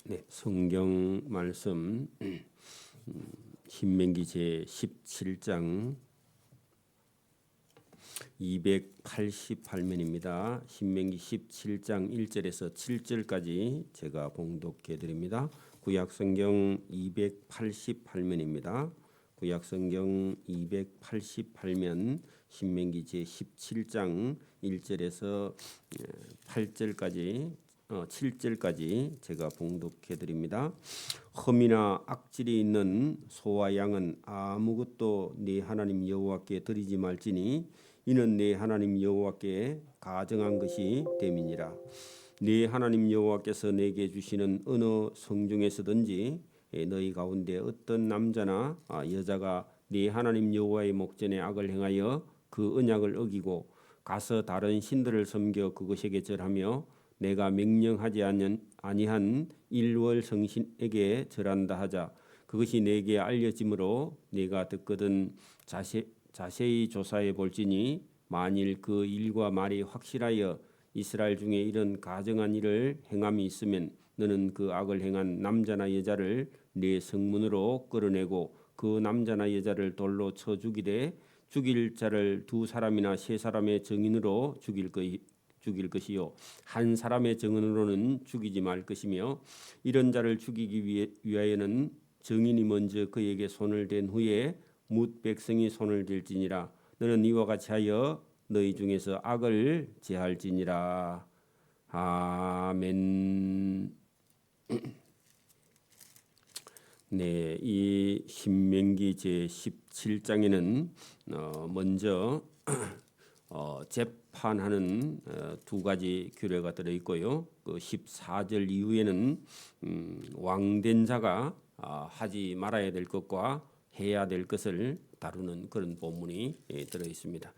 네, 성경 말씀 신명기 제 17장 288면입니다. 신명기 17장 1절에서 7절까지 제가 봉독해 드립니다. 구약 성경 288면입니다. 구약 성경 288면 신명기 제 17장 1절에서 8절까지 7절까지 제가 봉독해 드립니다. 흠이나 악질이 있는 소와 양은 아무것도 네 하나님 여호와께 드리지 말지니 이는 네 하나님 여호와께 가정한 것이 됨이니라. 네 하나님 여호와께서 내게 주시는 어느 성중에서든지 너희 가운데 어떤 남자나 여자가 네 하나님 여호와의 목전에 악을 행하여 그 언약을 어기고 가서 다른 신들을 섬겨 그것에게 절하며 내가 명령하지 아니한 일월 성신에게 절한다 하자. 그것이 내게 알려짐으로 내가 듣거든 자세히 조사해 볼지니 만일 그 일과 말이 확실하여 이스라엘 중에 이런 가정한 일을 행함이 있으면 너는 그 악을 행한 남자나 여자를 네 성문으로 끌어내고 그 남자나 여자를 돌로 쳐 죽이되 죽일 자를 두 사람이나 세 사람의 증인으로 죽일 것이요 한 사람의 증언으로는 죽이지 말 것이며 이런 자를 죽이기 위하여는 증인이 먼저 그에게 손을 댄 후에 뭇 백성이 손을 댈지니라. 너는 이와 같이 하여 너희 중에서 악을 제할지니라. 아멘. 네, 이 신명기 제 17장에는 먼저 재판하는 두 가지 규례가 들어 있고요. 그 14절 이후에는 왕된 자가 하지 말아야 될 것과 해야 될 것을 다루는 그런 본문이 들어 있습니다.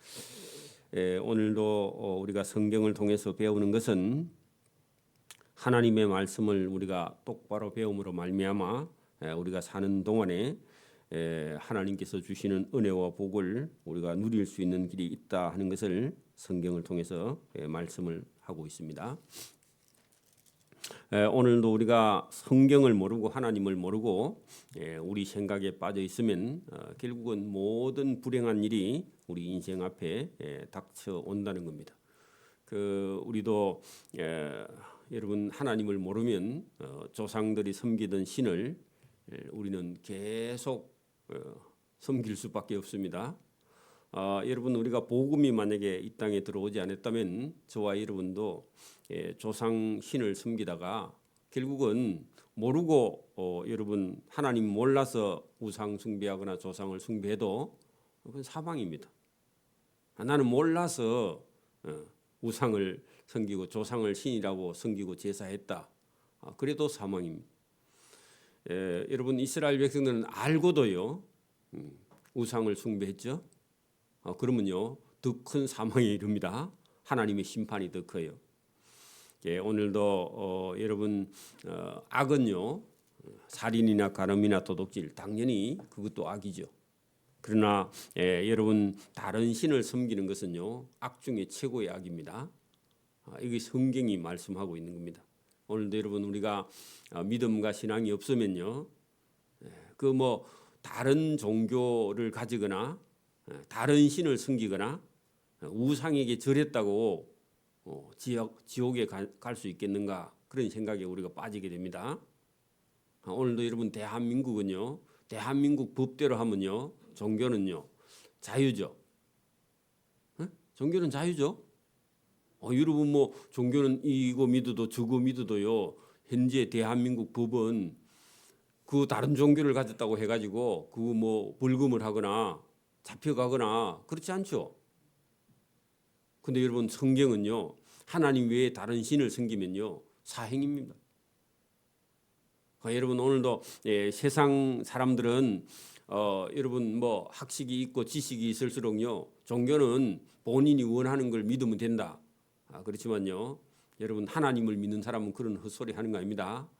오늘도 우리가 성경을 통해서 배우는 것은 하나님의 말씀을 우리가 똑바로 배움으로 말미암아 우리가 사는 동안에 하나님께서 주시는 은혜와 복을 우리가 누릴 수 있는 길이 있다 하는 것을 성경을 통해서 말씀을 하고 있습니다. 오늘도 우리가 성경을 모르고 하나님을 모르고 우리 생각에 빠져 있으면 결국은 모든 불행한 일이 우리 인생 앞에 닥쳐 온다는 겁니다. 우리도 여러분 하나님을 모르면 조상들이 섬기던 신을 우리는 계속 섬길 수밖에 없습니다. 여러분 우리가 복음이 만약에 이 땅에 들어오지 않았다면 저와 여러분도 조상 신을 섬기다가 결국은 모르고 여러분 하나님 몰라서 우상 숭배하거나 조상을 숭배해도 그건 사망입니다. 나는 몰라서 우상을 섬기고 조상을 신이라고 섬기고 제사했다. 그래도 사망입니다. 여러분 이스라엘 백성들은 알고도요 우상을 숭배했죠. 그러면요 더 큰 사망에 이릅니다. 하나님의 심판이 더 커요. 오늘도 여러분 악은요 살인이나 간음이나 도둑질 당연히 그것도 악이죠. 그러나 여러분 다른 신을 섬기는 것은요 악 중에 최고의 악입니다. 이게 성경이 말씀하고 있는 겁니다. 오늘도 여러분 우리가 믿음과 신앙이 없으면요 그 다른 종교를 가지거나 다른 신을 섬기거나 우상에게 절했다고 지옥에 갈 수 있겠는가 그런 생각에 우리가 빠지게 됩니다. 오늘도 여러분 대한민국은요 대한민국 법대로 하면요 종교는요 자유죠. 종교는 자유죠. 여러분 종교는 이거 믿어도 저거 믿어도요 현재 대한민국 법은 그 다른 종교를 가졌다고 해가지고 그 벌금을 하거나 잡혀가거나 그렇지 않죠. 근데 여러분 성경은요 하나님 외에 다른 신을 섬기면요 사행입니다. 여러분 오늘도 세상 사람들은 여러분 학식이 있고 지식이 있을수록요 종교는 본인이 원하는 걸 믿으면 된다. 그렇지만요 여러분 하나님을 믿는 사람은 그런 헛소리 하는 거 아닙니다.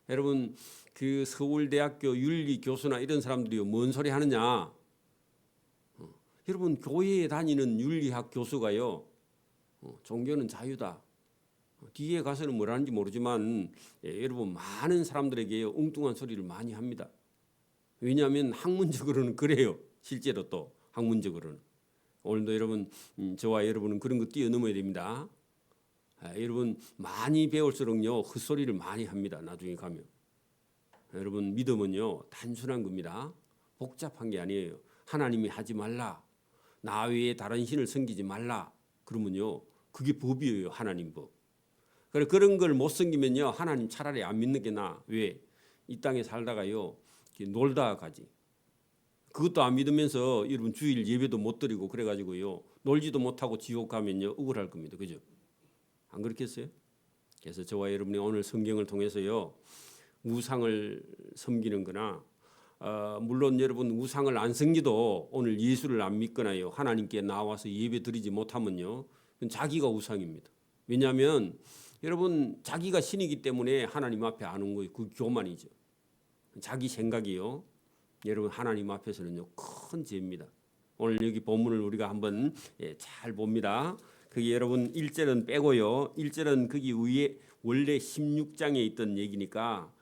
여러분 그 서울대학교 윤리 교수나 이런 사람들이 뭔 소리 하느냐. 여러분 교회에 다니는 윤리학 교수가요 종교는 자유다. 뒤에 가서는 뭐라는지 모르지만 여러분 많은 사람들에게 엉뚱한 소리를 많이 합니다. 왜냐하면 학문적으로는 그래요. 실제로 또 학문적으로는. 오늘도 여러분 저와 여러분은 그런 거 뛰어넘어야 됩니다. 여러분 많이 배울수록요 헛소리를 많이 합니다. 나중에 가면. 여러분 믿음은요 단순한 겁니다. 복잡한 게 아니에요. 하나님이 하지 말라. 나 외에 다른 신을 섬기지 말라. 그러면요 그게 법이에요. 하나님 법. 그런 걸 못 섬기면요 하나님 차라리 안 믿는 게 나아. 왜? 이 땅에 살다가요 놀다 가지. 그것도 안 믿으면서 여러분 주일 예배도 못 드리고 그래가지고요 놀지도 못하고 지옥 가면요 억울할 겁니다. 그죠? 안 그렇겠어요? 그래서 저와 여러분이 오늘 성경을 통해서요 우상을 섬기는 거나 물론 여러분 우상을 안 섬기도 오늘 예수를 안 믿거나요 하나님께 나와서 예배 드리지 못하면요 그건 자기가 우상입니다. 왜냐하면 여러분 자기가 신이기 때문에 하나님 앞에 안 온 거예요. 그 교만이죠. 자기 생각이요 여러분 하나님 앞에서는요 큰 죄입니다. 오늘 여기 본문을 우리가 한번 잘 봅니다. 그게 여러분 1절은 빼고요. 1절은 거기 위에 원래 16장에 있던 얘기니까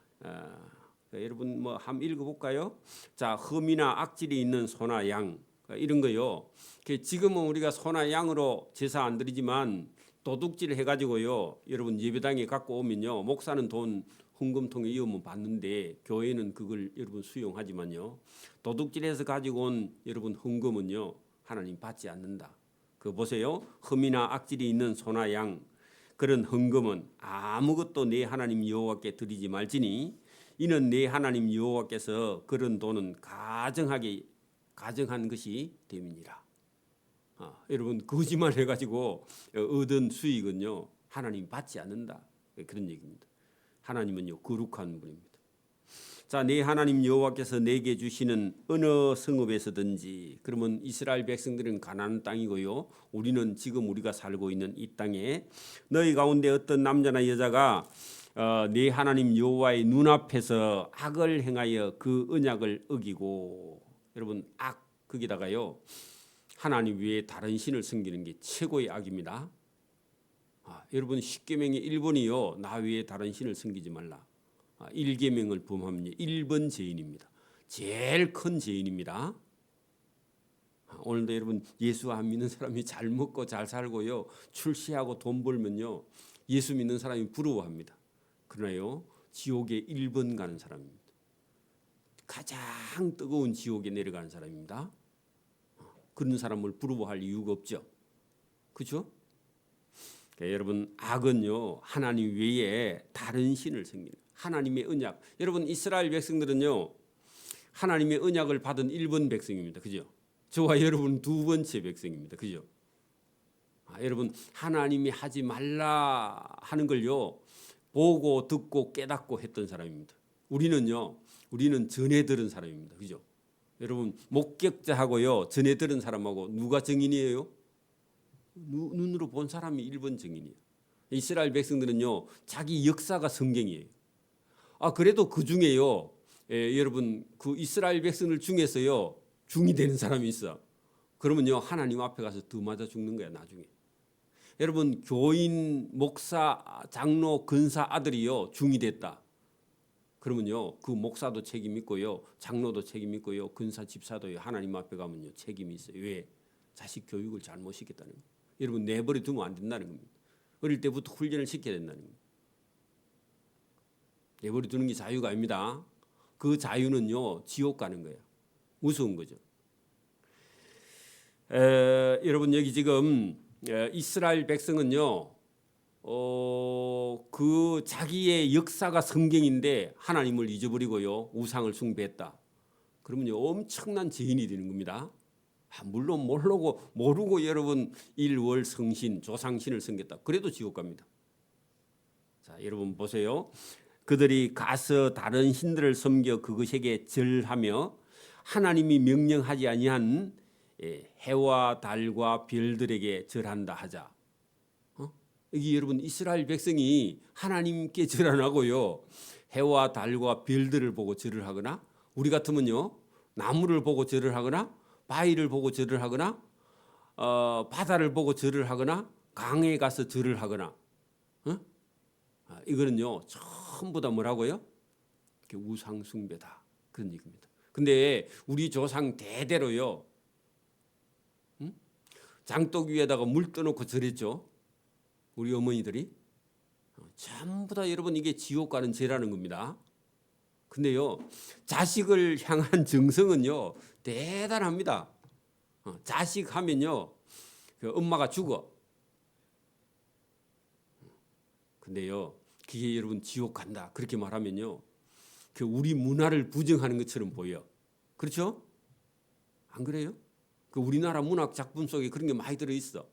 여러분 뭐 한번 읽어볼까요? 자, 흠이나 악질이 있는 소나 양 이런 거요. 지금은 우리가 소나 양으로 제사 안 드리지만 도둑질 해가지고요. 여러분 예배당에 갖고 오면요. 목사는 돈 헌금통에 이으면 받는데 교회는 그걸 여러분 수용하지만요. 도둑질해서 가지고 온 여러분 헌금은요. 하나님 받지 않는다. 그 보세요. 흠이나 악질이 있는 소나 양 그런 헌금은 아무것도 내 하나님 여호와께 드리지 말지니 이는 내 하나님 여호와께서 그런 돈은 가정한 것이 됨이니라. 여러분 거짓말 해가지고 얻은 수익은요 하나님 받지 않는다. 그런 얘기입니다. 하나님은요 거룩한 분입니다. 자, 내 하나님 여호와께서 내게 주시는 어느 성읍에서든지 그러면 이스라엘 백성들은 가나안 땅이고요. 우리는 지금 우리가 살고 있는 이 땅에 너희 가운데 어떤 남자나 여자가 내 하나님 여호와의 눈앞에서 악을 행하여 그 언약을 어기고 여러분 악 거기다가요 하나님 외에 다른 신을 섬기는 게 최고의 악입니다. 여러분 10계명의 1번이요. 나 외에 다른 신을 섬기지 말라. 1계명을 범하면 1번 죄인입니다. 제일 큰 죄인입니다. 오늘도 여러분 예수 안 믿는 사람이 잘 먹고 잘 살고요. 출세하고 돈 벌면요. 예수 믿는 사람이 부러워합니다. 그러나요. 지옥에 1번 가는 사람입니다. 가장 뜨거운 지옥에 내려가는 사람입니다. 그런 사람을 부러워할 이유가 없죠. 그렇죠? 그러니까 여러분 악은요 하나님 외에 다른 신을 섬기는 하나님의 언약. 여러분 이스라엘 백성들은요 하나님의 언약을 받은 1번 백성입니다. 그죠? 저와 여러분 두 번째 백성입니다. 그죠? 여러분 하나님이 하지 말라 하는 걸요 보고 듣고 깨닫고 했던 사람입니다. 우리는 전해 들은 사람입니다. 그죠? 여러분 목격자하고요 전해 들은 사람하고 누가 증인이에요? 눈으로 본 사람이 1번 증인이에요. 이스라엘 백성들은요 자기 역사가 성경이에요. 그래도 그 중에요 여러분 그 이스라엘 백성들 중에서요 중이 되는 사람이 있어. 그러면요 하나님 앞에 가서 더 맞아 죽는 거야 나중에. 여러분 교인, 목사, 장로, 근사 아들이요 중이 됐다. 그러면요 그 목사도 책임 있고요 장로도 책임 있고요 근사 집사도요 하나님 앞에 가면요 책임이 있어요. 왜? 자식 교육을 잘못 시켰다는 거예요. 여러분 내버려 두면 안 된다는 겁니다. 어릴 때부터 훈련을 시켜야 된다는 겁니다. 내버려 두는 게 자유가 아닙니다. 그 자유는요 지옥 가는 거예요. 무서운 거죠. 여러분 여기 지금 이스라엘 백성은요 그 자기의 역사가 성경인데 하나님을 잊어버리고요 우상을 숭배했다. 그러면요 엄청난 죄인이 되는 겁니다. 물론 모르고 여러분 일월 성신 조상신을 섬겼다. 그래도 지옥 갑니다. 자 여러분 보세요. 그들이 가서 다른 신들을 섬겨 그것에게 절하며 하나님이 명령하지 아니한 해와 달과 별들에게 절한다 하자. 여기 여러분 이스라엘 백성이 하나님께 절 안 하고요 해와 달과 별들을 보고 절을 하거나 우리 같으면요 나무를 보고 절을 하거나 바위를 보고 절을 하거나 바다를 보고 절을 하거나 강에 가서 절을 하거나 이거는요 전부 다 뭐라고요? 우상 숭배다 그런 얘기입니다. 근데 우리 조상 대대로요 장독 위에다가 물 떠놓고 절했죠. 우리 어머니들이 전부 다 여러분 이게 지옥 가는 죄라는 겁니다. 근데요 자식을 향한 정성은요 대단합니다. 자식 하면요 그 엄마가 죽어. 근데요 그게 여러분 지옥 간다 그렇게 말하면요 그 우리 문화를 부정하는 것처럼 보여. 그렇죠? 안 그래요? 그 우리나라 문학 작품 속에 그런 게 많이 들어 있어.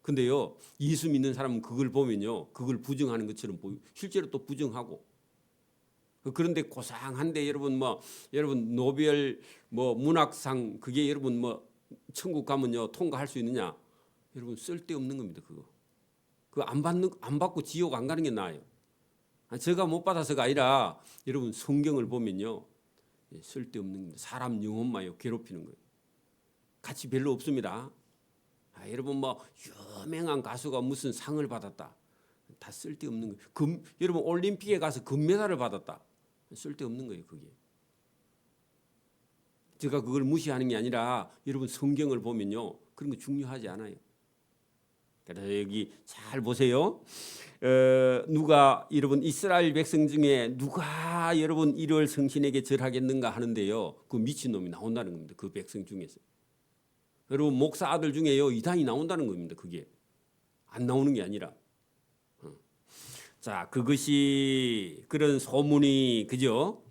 근데요 예수 믿는 사람은 그걸 보면요 그걸 부정하는 것처럼 보여. 실제로 또 부정하고. 그런데 고상한데 여러분 노벨 문학상 그게 여러분 천국 가면요 통과할 수 있느냐? 여러분 쓸데없는 겁니다. 그거 안 받고 지옥 안 가는 게 나아요. 제가 못 받아서가 아니라 여러분 성경을 보면요 쓸데없는 겁니다. 사람 영혼만요 괴롭히는 거예요. 가치 별로 없습니다. 여러분 유명한 가수가 무슨 상을 받았다. 다 쓸데없는 거예요. 여러분 올림픽에 가서 금메달을 받았다. 쓸데없는 거예요. 그게. 제가 그걸 무시하는 게 아니라 여러분 성경을 보면요 그런 거 중요하지 않아요. 그래서 여기 잘 보세요. 누가 여러분 이스라엘 백성 중에 누가 여러분 1월 성신에게 절하겠는가 하는데요. 그 미친놈이 나온다는 겁니다. 그 백성 중에서. 여러분 목사 아들 중에요 이단이 나온다는 겁니다. 그게 안 나오는 게 아니라. 자 그것이 그런 소문이 그죠?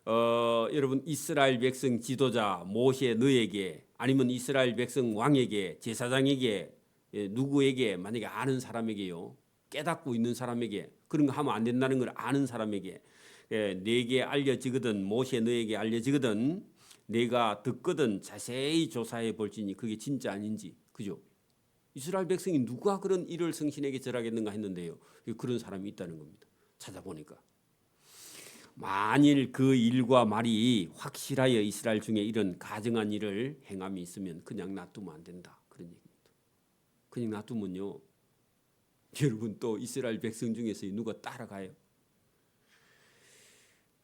여러분 이스라엘 백성 지도자 모세 너에게 아니면 이스라엘 백성 왕에게 제사장에게 누구에게 만약에 아는 사람에게요 깨닫고 있는 사람에게 그런 거 하면 안 된다는 걸 아는 사람에게 내게 알려지거든 모세 너에게 알려지거든 내가 듣거든 자세히 조사해 볼지니 그게 진짜 아닌지 그죠? 이스라엘 백성이 누가 그런 일을 성신에게 절하겠는가 했는데요 그런 사람이 있다는 겁니다. 찾아보니까 만일 그 일과 말이 확실하여 이스라엘 중에 이런 가증한 일을 행함이 있으면 그냥 놔두면 안 된다 그런 얘기입니다. 그냥 놔두면요 여러분 또 이스라엘 백성 중에서 누가 따라가요.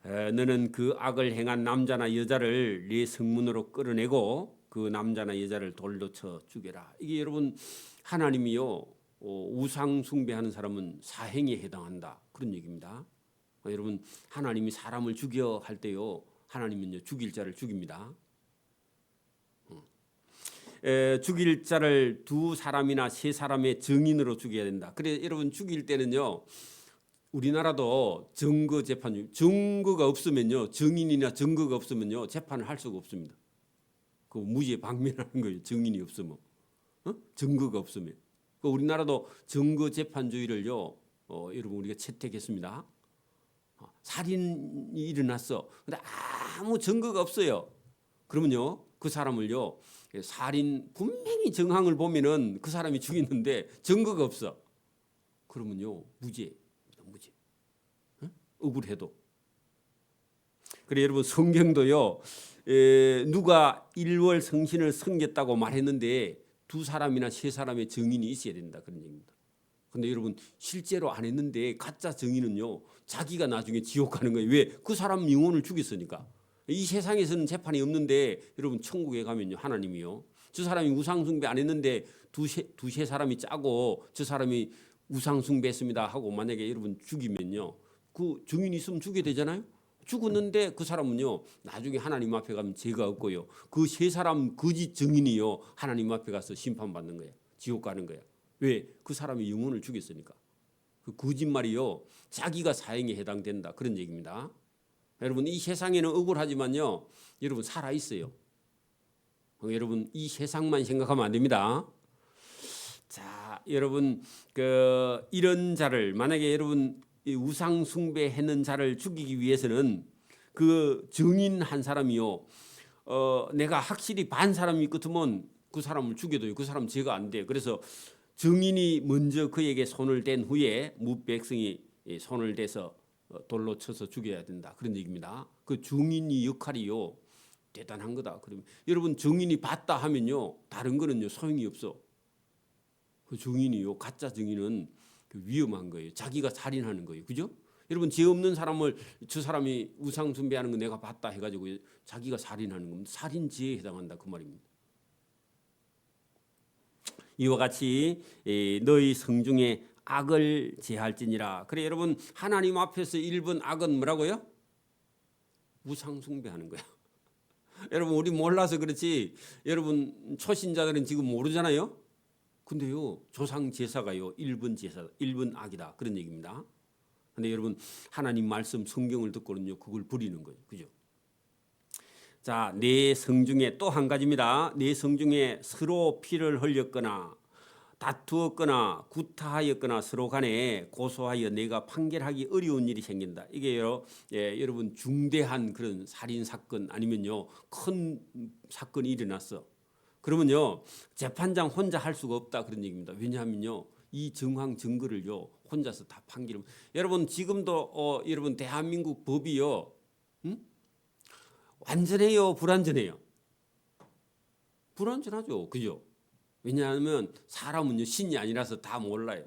너는 그 악을 행한 남자나 여자를 네 성문으로 끌어내고 그 남자나 여자를 돌로 쳐 죽여라. 이게 여러분 하나님이요 우상 숭배하는 사람은 사행에 해당한다 그런 얘기입니다. 여러분 하나님이 사람을 죽여 할 때요 하나님은요 죽일 자를 죽입니다. 죽일 자를 2사람이나 3사람의 증인으로 죽여야 된다. 그래 여러분 죽일 때는요 우리나라도 증거 재판 증거가 없으면요 증인이나 증거가 없으면요 재판을 할 수가 없습니다. 그 무죄 방면하는 거예요. 증인이 없으면 증거가 없으면. 그 우리나라도 증거 재판주의를요 여러분 우리가 채택했습니다. 살인이 일어났어. 근데 아무 증거가 없어요. 그러면요 그 사람을요 살인 분명히 정황을 보면은 그 사람이 죽였는데 증거가 없어. 그러면요 무죄. 억울해도. 그래 여러분 성경도요 누가 1월 성신을 섬겼다고 말했는데 2사람이나 3사람의 증인이 있어야 된다 그런 얘기입니다. 근데 여러분 실제로 안 했는데 가짜 증인은요 자기가 나중에 지옥 가는 거예요. 왜? 그 사람 영혼을 죽였으니까. 이 세상에서는 재판이 없는데 여러분 천국에 가면요 하나님이요 저 사람이 우상숭배 안 했는데 두세 사람이 짜고 저 사람이 우상숭배했습니다 하고 만약에 여러분 죽이면요 그 증인이 있으면 죽게 되잖아요. 죽었는데 그 사람은요 나중에 하나님 앞에 가면 죄가 없고요 그 3사람 거짓 증인이요 하나님 앞에 가서 심판받는 거예요. 지옥 가는 거예요. 왜? 그 사람이 영혼을 죽였으니까. 그 거짓말이요 자기가 사형에 해당된다 그런 얘기입니다. 여러분 이 세상에는 억울하지만요 여러분 살아 있어요. 여러분 이 세상만 생각하면 안 됩니다. 자 여러분 이런 자를 만약에 여러분 우상 숭배하는 자를 죽이기 위해서는 그 증인 한 사람이요 내가 확실히 반 사람이 있거든 그 사람을 죽여도 그 사람 죄가 안 돼. 그래서 증인이 먼저 그에게 손을 댄 후에 무백성이 손을 대서 돌로 쳐서 죽여야 된다 그런 얘기입니다. 그 증인이 역할이요 대단한 거다. 그러면 여러분 증인이 봤다 하면요 다른 거는요 소용이 없어. 그 증인이요 가짜 증인은 위험한 거예요. 자기가 살인하는 거예요. 그죠? 여러분 죄 없는 사람을 저 사람이 우상 숭배하는 거 내가 봤다 해가지고 자기가 살인하는 겁니다. 살인죄에 해당한다 그 말입니다. 이와 같이 너희 성중에 악을 제할지니라. 그래 여러분 하나님 앞에서 1번 악은 뭐라고요? 우상 숭배하는 거야. 여러분 우리 몰라서 그렇지 여러분 초신자들은 지금 모르잖아요. 근데요 조상 제사가요 1번 제사 1번 악이다 그런 얘기입니다. 근데 여러분 하나님 말씀 성경을 듣고는요 그걸 버리는 거예요. 그죠? 자, 내 성중에 또 한 가지입니다. 내 성중에 서로 피를 흘렸거나 다투었거나 구타하였거나 서로 간에 고소하여 내가 판결하기 어려운 일이 생긴다. 이게요, 여러분 중대한 그런 살인 사건 아니면요 큰 사건이 일어났어. 그러면요 재판장 혼자 할 수가 없다 그런 얘기입니다. 왜냐하면요 이 정황 증거를요 혼자서 다 판결을. 여러분 지금도 여러분 대한민국 법이요, 완전해요, 불완전해요? 불완전하죠, 그죠? 왜냐하면 사람은요 신이 아니라서 다 몰라요.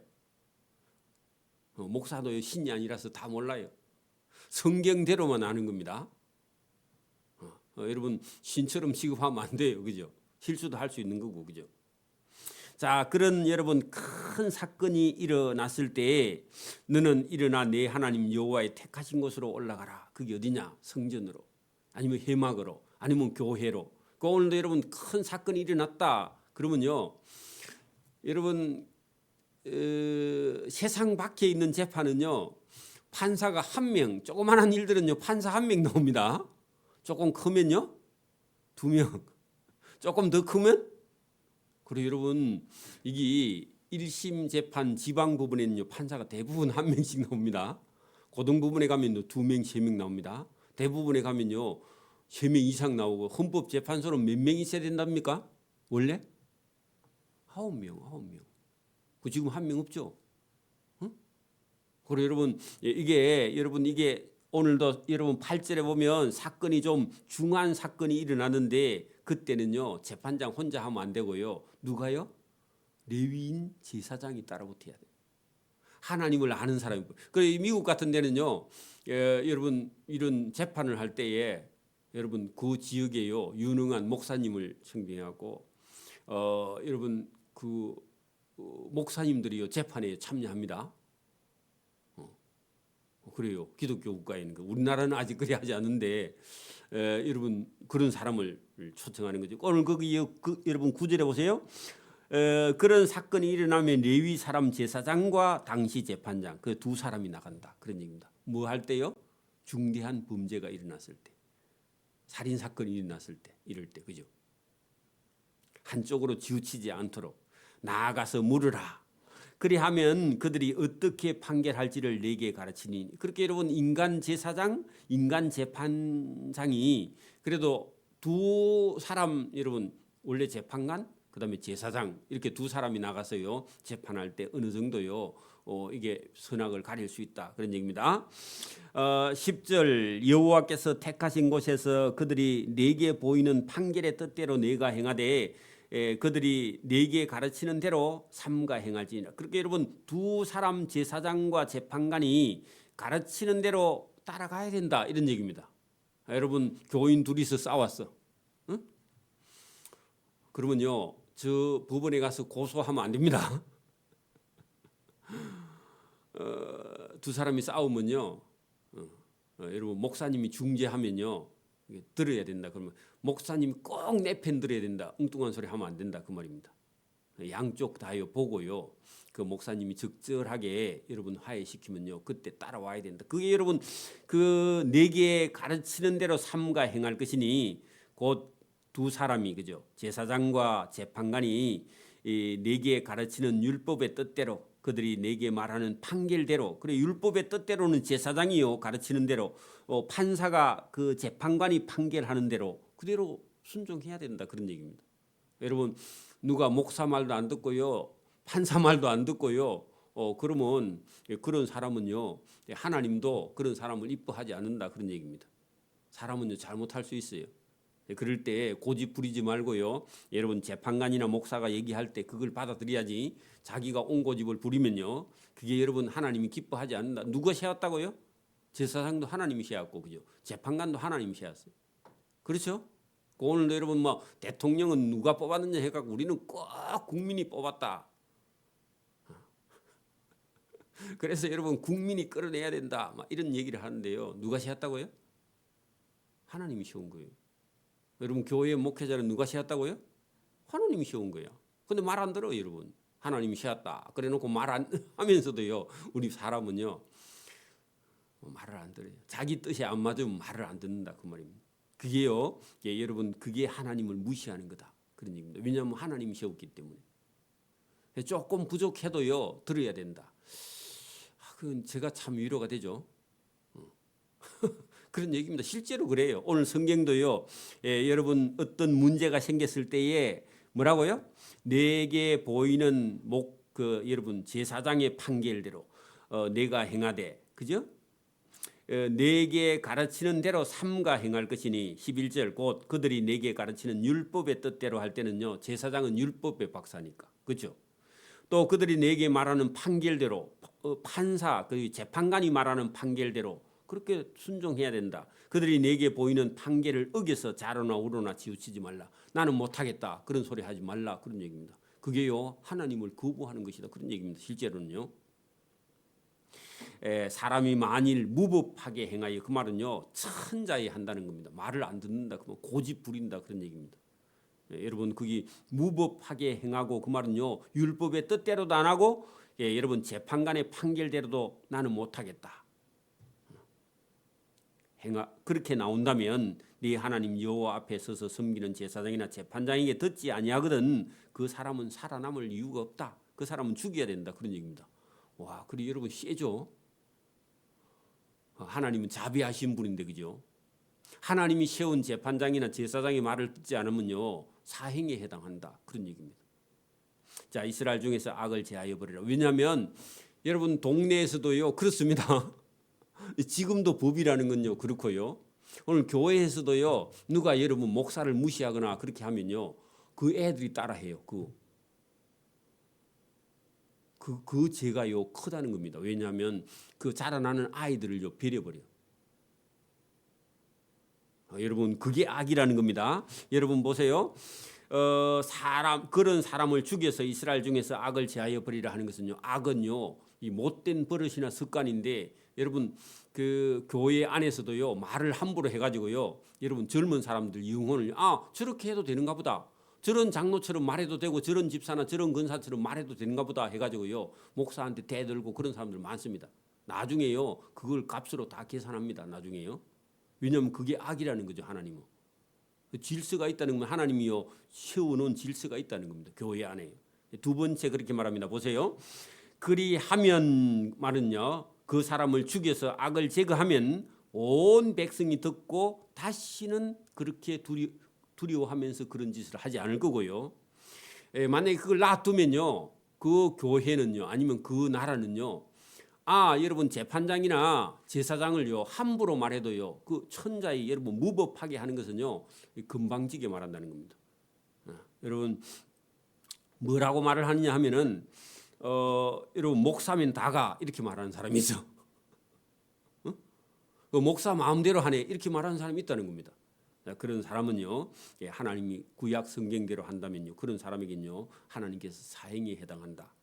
목사도 신이 아니라서 다 몰라요. 성경대로만 아는 겁니다. 여러분 신처럼 취급하면 안 돼요, 그죠? 실수도 할 수 있는 거고, 그죠? 자, 그런 여러분 큰 사건이 일어났을 때 너는 일어나 내 하나님 여호와의 택하신 곳으로 올라가라. 그게 어디냐? 성전으로, 아니면 회막으로, 아니면 교회로. 그 오늘도 여러분 큰 사건이 일어났다. 그러면요, 여러분 세상 밖에 있는 재판은요 판사가 한 명, 조그만한 일들은요 판사 한 명 나옵니다. 조금 크면요 2명, 조금 더 크면. 그리고 여러분 이게 1심 재판 지방 부분에는요 판사가 대부분 한 명씩 나옵니다. 고등 부분에 가면요 2명, 3명 나옵니다. 대부분에 가면요 3명 이상 나오고 헌법재판소는 몇 명 있어야 된답니까? 원래 9명. 그 지금 1명 없죠? 응? 그리고 여러분 이게 오늘도 여러분 8절에 보면 사건이 좀 중한 사건이 일어나는데 그때는요 재판장 혼자 하면 안 되고요. 누가요? 레위인 제사장이 따라붙어야 돼요. 하나님을 아는 사람이. 그래 미국 같은 데는요 여러분 이런 재판을 할 때에 여러분 그 지역에요 유능한 목사님을 청빙하고 여러분 그 목사님들이요 재판에 참여합니다. 그래요. 기독교 국가에는 우리나라는 아직 그래 하지 않는데 여러분 그런 사람을 초청하는 거죠. 오늘 거기 여러분 9절에 보세요. 그런 사건이 일어나면 레위 사람 제사장과 당시 재판장 그 두 사람이 나간다 그런 얘기입니다. 뭐 할 때요? 중대한 범죄가 일어났을 때, 살인 사건이 일어났을 때, 이럴 때, 그죠? 한쪽으로 치우치지 않도록 나아가서 물으라. 그리하면 그들이 어떻게 판결할지를 내게 가르치니. 그렇게 여러분 인간 제사장, 인간 재판장이 그래도 두 사람 여러분 원래 재판관, 그다음에 제사장 이렇게 두 사람이 나가서요 재판할 때 어느 정도요 이게 선악을 가릴 수 있다 그런 얘기입니다. 10절 여호와께서 택하신 곳에서 그들이 내게 보이는 판결의 뜻대로 내가 행하되 그들이 내게 가르치는 대로 삼가 행할지니라. 그렇게 여러분 두 사람 제사장과 재판관이 가르치는 대로 따라가야 된다 이런 얘기입니다. 여러분 교인 둘이서 싸웠어. 응? 그러면요 저 법원에 가서 고소하면 안 됩니다. 두 사람이 싸우면요 여러분 목사님이 중재하면요 들어야 된다. 그러면 목사님이 꼭 내 편 들어야 된다. 엉뚱한 소리 하면 안 된다 그 말입니다. 양쪽 다요 보고요. 그 목사님이 적절하게 여러분 화해시키면요 그때 따라와야 된다. 그게 여러분 그 내게 가르치는 대로 삼가 행할 것이니 곧 두 사람이 그죠 제사장과 재판관이 내게 가르치는 율법의 뜻대로 그들이 내게 말하는 판결대로 그래 율법의 뜻대로는 제사장이요 가르치는 대로 판사가 그 재판관이 판결하는 대로 그대로 순종해야 된다 그런 얘기입니다. 여러분 누가 목사 말도 안 듣고요 판사 말도 안 듣고요 그러면 그런 사람은요 하나님도 그런 사람을 이뻐하지 않는다 그런 얘기입니다. 사람은요 잘못할 수 있어요. 그럴 때 고집 부리지 말고요. 여러분 재판관이나 목사가 얘기할 때 그걸 받아들여야지. 자기가 온고집을 부리면요. 그게 여러분 하나님이 기뻐하지 않는다. 누가 세웠다고요? 제사장도 하나님이 세웠고 그죠? 재판관도 하나님이 세웠어요. 그렇죠? 오늘도 여러분 뭐 대통령은 누가 뽑았느냐 해갖고 우리는 꼭 국민이 뽑았다. 그래서 여러분 국민이 끌어내야 된다. 막 이런 얘기를 하는데요. 누가 세웠다고요? 하나님이 세운 거예요. 여러분 교회 목회자는 누가 세웠다고요? 하나님이 세운 거야. 근데 말 안 들어요, 여러분. 하나님이 세웠다. 그래놓고 말 안 하면서도요. 우리 사람은요. 말을 안 들어요. 자기 뜻에 안 맞으면 말을 안 듣는다 그 말입니다. 그게요. 예, 여러분 그게 하나님을 무시하는 거다. 그런 얘기입니다. 왜냐하면 하나님이 세웠기 때문에. 조금 부족해도요. 들어야 된다. 그건 제가 참 위로가 되죠. 그런 얘기입니다. 실제로 그래요. 오늘 성경도요. 예, 여러분 어떤 문제가 생겼을 때에 뭐라고요? 내게 보이는 여러분 제사장의 판결대로 내가 행하되 그죠? 내게 가르치는 대로 삼가 행할 것이니 11절 곧 그들이 내게 가르치는 율법의 뜻대로 할 때는요. 제사장은 율법의 박사니까. 그렇죠? 또 그들이 내게 말하는 판결대로 판사 그 재판관이 말하는 판결대로 그렇게 순종해야 된다. 그들이 내게 보이는 판결을 어겨서 좌로나 우로나 치우치지 말라. 나는 못하겠다. 그런 소리 하지 말라. 그런 얘기입니다. 그게요. 하나님을 거부하는 것이다. 그런 얘기입니다. 실제로는요. 사람이 만일 무법하게 행하여 그 말은요. 천자에 한다는 겁니다. 말을 안 듣는다. 그러면 고집 부린다. 그런 얘기입니다. 여러분 그게 무법하게 행하고 그 말은요. 율법의 뜻대로도 안 하고 여러분 재판관의 판결대로도 나는 못하겠다. 그렇게 나온다면 네 하나님 여호와 앞에 서서 섬기는 제사장이나 재판장에게 듣지 아니하거든 그 사람은 살아남을 이유가 없다. 그 사람은 죽여야 된다. 그런 얘기입니다. 와, 그리 여러분 세죠. 하나님은 자비하신 분인데 그죠? 하나님이 세운 재판장이나 제사장의 말을 듣지 않으면요 사행에 해당한다. 그런 얘기입니다. 자, 이스라엘 중에서 악을 제하여 버리라. 왜냐하면 여러분 동네에서도요 그렇습니다. 지금도 법이라는 건요 그렇고요. 오늘 교회에서도요 누가 여러분 목사를 무시하거나 그렇게 하면요 그 애들이 따라해요. 그 죄가요 크다는 겁니다. 왜냐하면 그 자라나는 아이들을요 배려버려요. 여러분 그게 악이라는 겁니다. 여러분 보세요. 그런 사람을 죽여서 이스라엘 중에서 악을 제하여 버리라 하는 것은요. 악은요 이 못된 버릇이나 습관인데 여러분 그 교회 안에서도요 말을 함부로 해가지고요. 여러분 젊은 사람들 영혼을 저렇게 해도 되는가 보다. 저런 장로처럼 말해도 되고 저런 집사나 저런 근사처럼 말해도 되는가 보다 해가지고요. 목사한테 대들고 그런 사람들 많습니다. 나중에요 그걸 값으로 다 계산합니다. 나중에요. 왜냐하면 그게 악이라는 거죠. 하나님은. 질서가 있다는 건 하나님이요 세워놓은 질서가 있다는 겁니다. 교회 안에. 두 번째 그렇게 말합니다. 보세요. 그리하면 말은요. 그 사람을 죽여서 악을 제거하면 온 백성이 듣고 다시는 그렇게 두려워하면서 그런 짓을 하지 않을 거고요. 만약에 그걸 놔두면요. 그 교회는요. 아니면 그 나라는요. 여러분 재판장이나 제사장을요 함부로 말해도요 그 천자의 여러분 무법하게 하는 것은요 금방지게 말한다는 겁니다. 여러분 뭐라고 말을 하느냐 하면은 여러분 목사면 다가 이렇게 말하는 사람이 있어. 그 목사 마음대로 하네 이렇게 말하는 사람이 있다는 겁니다. 그런 사람은요 하나님이 구약 성경대로 한다면요 그런 사람에겐요 하나님께서 사형에 해당한다.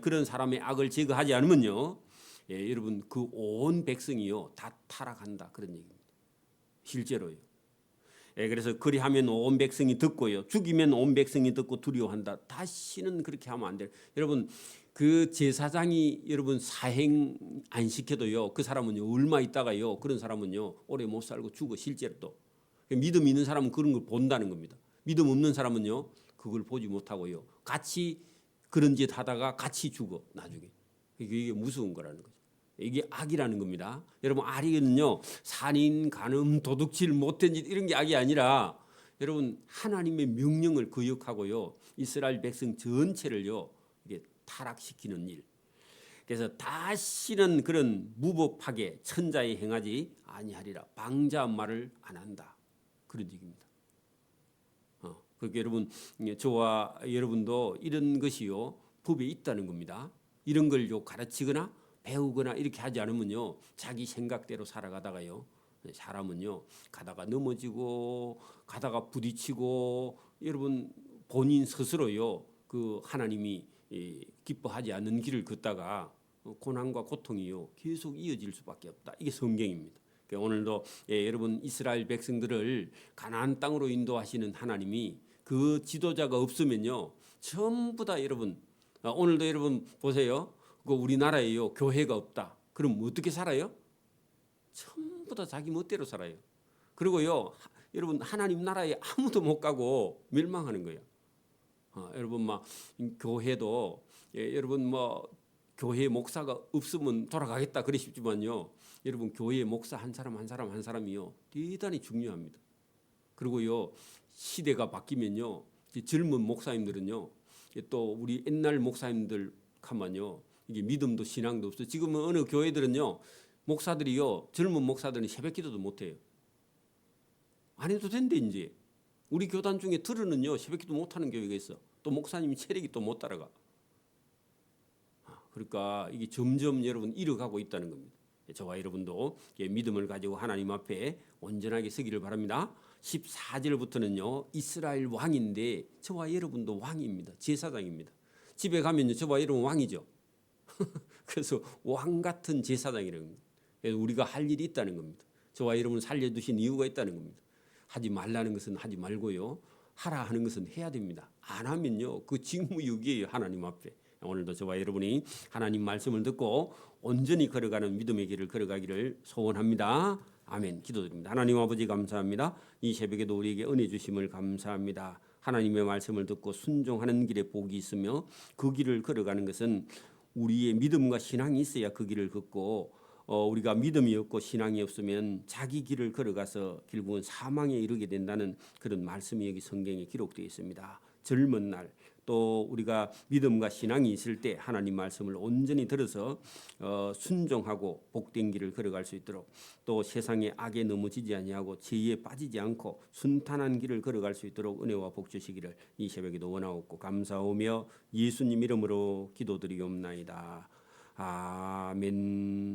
그런 사람의 악을 제거하지 않으면요 여러분 그 온 백성이요 다 타락한다. 그런 얘기입니다. 실제로요. 그래서 그리하면 온 백성이 듣고요 죽이면 온 백성이 듣고 두려워한다. 다시는 그렇게 하면 안 돼요. 여러분 그 제사장이 여러분 사행 안 시켜도요 그 사람은요 얼마 있다가요 그런 사람은요 오래 못 살고 죽어. 실제로 또 믿음 있는 사람은 그런 걸 본다는 겁니다. 믿음 없는 사람은요 그걸 보지 못하고요 같이 그런 짓 하다가 같이 죽어. 나중에 이게 무서운 거라는 거죠. 이게 악이라는 겁니다. 여러분 악이는요 살인, 간음, 도둑질, 못된 짓 이런 게 악이 아니라 여러분 하나님의 명령을 거역하고요 이스라엘 백성 전체를요 이게 타락시키는 일. 그래서 다시는 그런 무법하게 천자에 행하지 아니하리라. 방자한 말을 안 한다. 그런 얘기입니다. 그렇게 여러분, 저와 여러분도 이런 것이요 법에 있다는 겁니다. 이런 걸 가르치거나 배우거나 이렇게 하지 않으면요 자기 생각대로 살아가다가요 사람은요 가다가 넘어지고 가다가 부딪히고 여러분 본인 스스로요 그 하나님이 기뻐하지 않는 길을 걷다가 고난과 고통이요 계속 이어질 수밖에 없다. 이게 성경입니다. 그러니까 오늘도 여러분 이스라엘 백성들을 가나안 땅으로 인도하시는 하나님이 그 지도자가 없으면요 전부 다 여러분 오늘도 여러분 보세요. 그 우리나라에요 교회가 없다. 그럼 어떻게 살아요? 전부 다 자기 멋대로 살아요. 그리고요 여러분 하나님 나라에 아무도 못 가고 멸망하는 거예요. 여러분 막 교회도 여러분 뭐 교회 목사가 없으면 돌아가겠다 그러시지만요. 여러분 교회 목사 한 사람 한 사람 한 사람이요 대단히 중요합니다. 그리고요 시대가 바뀌면요 젊은 목사님들은요 또 우리 옛날 목사님들 가만요 이게 믿음도 신앙도 없어. 지금은 어느 교회들은요 목사들이요 젊은 목사들은 새벽기도도 못해요. 안 해도 된대 이제. 우리 교단 중에 들으는요 새벽기도 못하는 교회가 있어. 또 목사님 체력이 또 못 따라가. 그러니까 이게 점점 여러분 잃어가고 있다는 겁니다. 저와 여러분도 믿음을 가지고 하나님 앞에 온전하게 서기를 바랍니다. 14절부터는요 이스라엘 왕인데 저와 여러분도 왕입니다. 제사장입니다. 집에 가면요 저와 여러분 왕이죠. 그래서 왕 같은 제사장이라는 겁니다. 그래서 우리가 할 일이 있다는 겁니다. 저와 여러분을 살려두신 이유가 있다는 겁니다. 하지 말라는 것은 하지 말고요 하라 하는 것은 해야 됩니다. 안 하면요 그 직무유기예요 하나님 앞에. 오늘도 저와 여러분이 하나님 말씀을 듣고 온전히 걸어가는 믿음의 길을 걸어가기를 소원합니다. 아멘. 기도드립니다. 하나님 아버지 감사합니다. 이 새벽에도 우리에게 은혜 주심을 감사합니다. 하나님의 말씀을 듣고 순종하는 길에 복이 있으며 그 길을 걸어가는 것은 우리의 믿음과 신앙이 있어야 그 길을 걷고 우리가 믿음이 없고 신앙이 없으면 자기 길을 걸어가서 결국은 사망에 이르게 된다는 그런 말씀이 여기 성경에 기록되어 있습니다. 젊은 날 또 우리가 믿음과 신앙이 있을 때 하나님 말씀을 온전히 들어서 순종하고 복된 길을 걸어갈 수 있도록 또 세상의 악에 넘어지지 아니하고 죄에 빠지지 않고 순탄한 길을 걸어갈 수 있도록 은혜와 복 주시기를 이 새벽에도 원하옵고 감사하며 예수님 이름으로 기도드리옵나이다. 아멘.